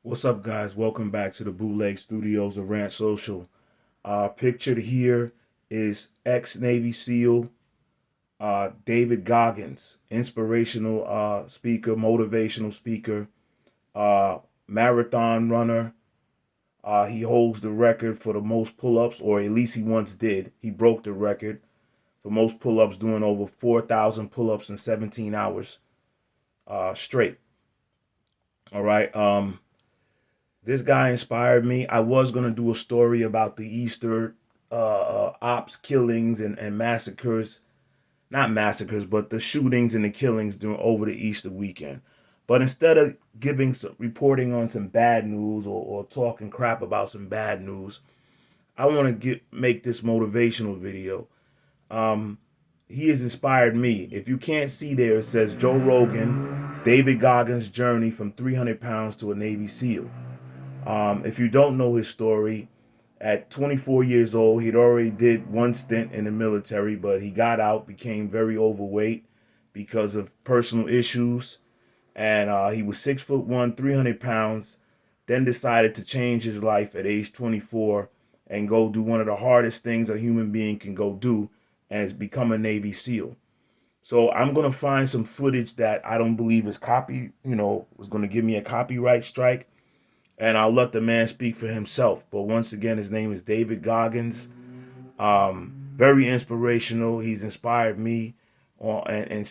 What's up, guys? Welcome back to the Bootleg Studios of Rant Social. Pictured here is ex-Navy SEAL David Goggins, inspirational speaker, motivational speaker, uh, marathon runner. He holds the record for the most pull-ups, or at least he once did. He broke the record for most pull-ups, doing over 4,000 pull-ups in 17 hours straight. All right. This guy inspired me. I was gonna do a story about the Easter ops killings and massacres, not massacres, but the shootings and the killings during over the Easter weekend. But instead of reporting on some bad news or talking crap about some bad news, I want to make this motivational video. Um, he has inspired me. If you can't see there, it says Joe Rogan, David Goggins' journey from 300 pounds to a Navy SEAL. If you don't know his story, at 24 years old, he'd already did one stint in the military, but he got out, became very overweight because of personal issues, and he was 6'1", 300 pounds. Then decided to change his life at age 24 and go do one of the hardest things a human being can go do, and it's become a Navy SEAL. So I'm gonna find some footage that I don't believe is was gonna give me a copyright strike, and I'll let the man speak for himself. But once again, his name is David Goggins. Very inspirational. He's inspired me and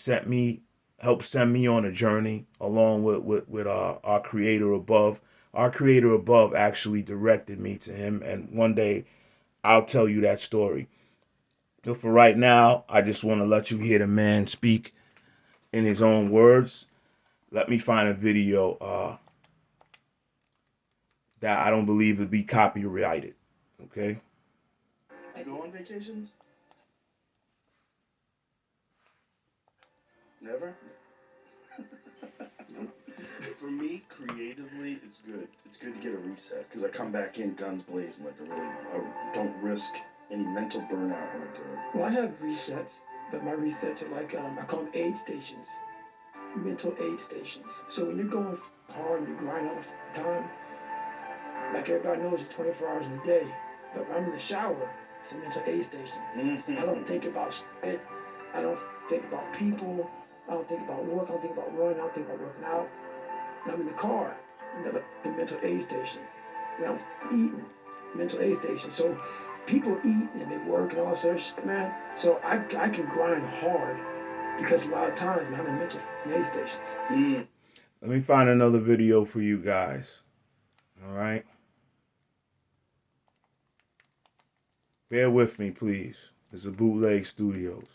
helped send me on a journey along with our creator above. Our creator above actually directed me to him, and one day I'll tell you that story. But for right now, I just want to let you hear the man speak in his own words. Let me find a video that I don't believe would be copyrighted. Okay. You go on vacations? Never? For me, creatively, it's good. It's good to get a reset because I come back in guns blazing like I don't risk any mental burnout when I do it. Well, I have resets, but my resets are like, I call them aid stations, mental aid stations. So when you're going hard and you grind all the time, like everybody knows, it's 24 hours in a day. But when I'm in the shower, it's a mental aid station. I don't think about shit. I don't think about people. I don't think about work. I don't think about running. I don't think about working out. When I'm in the car, another mental aid station. When I'm eating, mental aid station. So people eat and they work and all this other shit, man. So I can grind hard because a lot of times, man, I'm in mental aid stations. Let me find another video for you guys. All right. Bear with me, please. This is Bootleg Studios.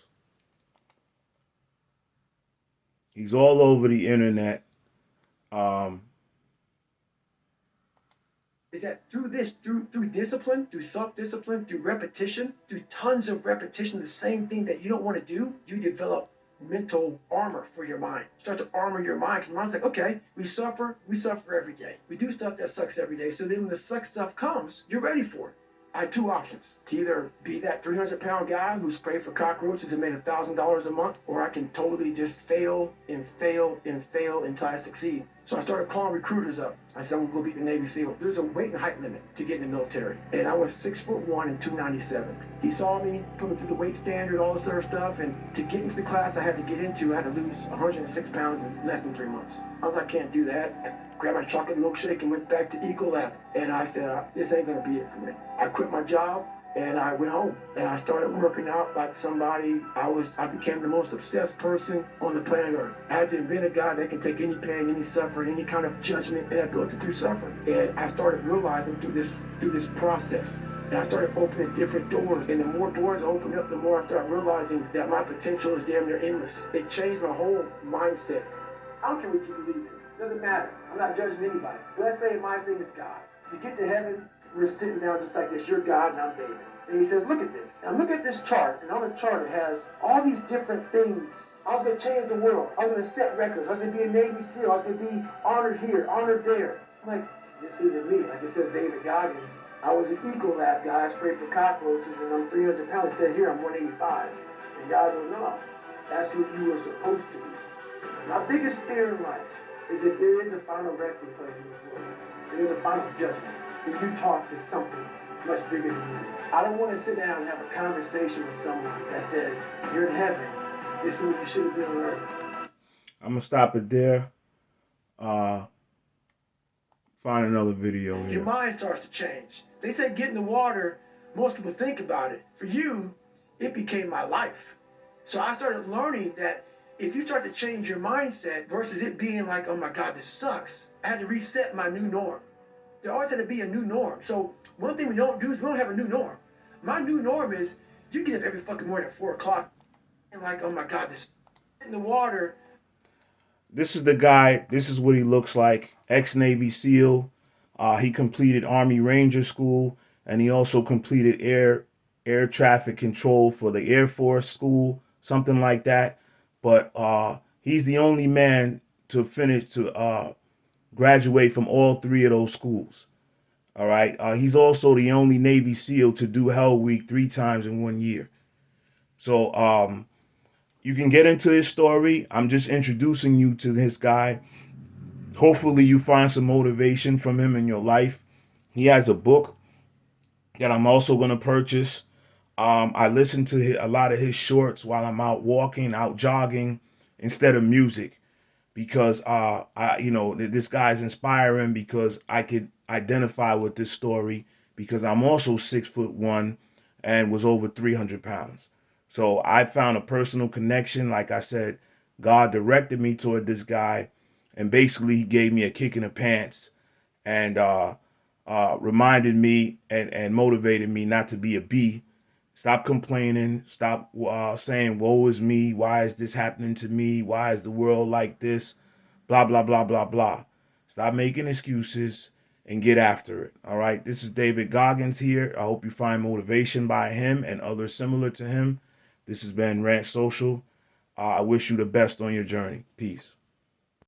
He's all over the internet. Is that through discipline, through self-discipline, through repetition, through tons of repetition, the same thing that you don't want to do, you develop mental armor for your mind. Start to armor your mind. Because your mind's like, okay, we suffer every day. We do stuff that sucks every day. So then when the suck stuff comes, you're ready for it. I had two options: to either be that 300-pound guy who sprayed for cockroaches and made $1,000 a month, or I can totally just fail and fail and fail until I succeed. So I started calling recruiters up. I said, I'm gonna go beat the Navy SEAL. There's a weight and height limit to get in the military. And I was 6'1" and 297. He saw me, put me through the weight standard, all this other stuff, and to get into the class I had to get into, I had to lose 106 pounds in less than 3 months. I was like, I can't do that. I grabbed my chocolate milkshake and went back to Ecolab. And I said, this ain't gonna be it for me. I quit my job and I went home and I started working out like somebody. I became the most obsessed person on the planet Earth. I had to invent a God that can take any pain, any suffering, any kind of judgment, and I built it through suffering. And I started realizing through this process. And I started opening different doors. And the more doors I opened up, the more I started realizing that my potential is damn near endless. It changed my whole mindset. I don't care what you believe in. It doesn't matter. I'm not judging anybody. Let's say my thing is God. You get to heaven, we're sitting down just like this. You're God and I'm David. And he says, look at this. And look at this chart. And on the chart it has all these different things. I was going to change the world. I was going to set records. I was going to be a Navy SEAL. I was going to be honored here, honored there. I'm like, this isn't me. Like it says David Goggins. I was an Ecolab guy. I sprayed for cockroaches and I'm 300 pounds. It said here I'm 185. And God goes, no, that's who you were supposed to be. My biggest fear in life is that there is a final resting place in this world. There's a final judgment. When you talk to something much bigger than you. I don't want to sit down and have a conversation with someone that says, you're in heaven. This is what you should have been on earth. I'm gonna stop it there. Find another video Your here. mind starts to change. They say get in the water. Most people think about it. For you, it became my life. So I started learning that if you start to change your mindset versus it being like, oh my God, this sucks, I had to reset my new norm. There always had to be a new norm. So one thing we don't do is we don't have a new norm. My new norm is you get up every fucking morning at 4 o'clock and like, oh my God, this in the water. This is the guy. This is what he looks like. Ex-Navy SEAL. He completed Army Ranger School, and he also completed air traffic control for the Air Force School, something like that. But he's the only man to graduate from all three of those schools. All right. He's also the only Navy SEAL to do Hell Week 3 times in 1 year. So you can get into his story. I'm just introducing you to this guy. Hopefully you find some motivation from him in your life. He has a book that I'm also going to purchase. I listen to a lot of his shorts while I'm out walking, out jogging, instead of music, because this guy is inspiring because I could identify with this story because I'm also 6'1" and was over 300 pounds. So I found a personal connection. Like I said, God directed me toward this guy, and basically he gave me a kick in the pants and reminded me and motivated me not to be a B. Stop complaining. Stop saying, woe is me. Why is this happening to me? Why is the world like this? Blah, blah, blah, blah, blah. Stop making excuses and get after it. All right. This is David Goggins here. I hope you find motivation by him and others similar to him. This has been Rant Social. I wish you the best on your journey. Peace.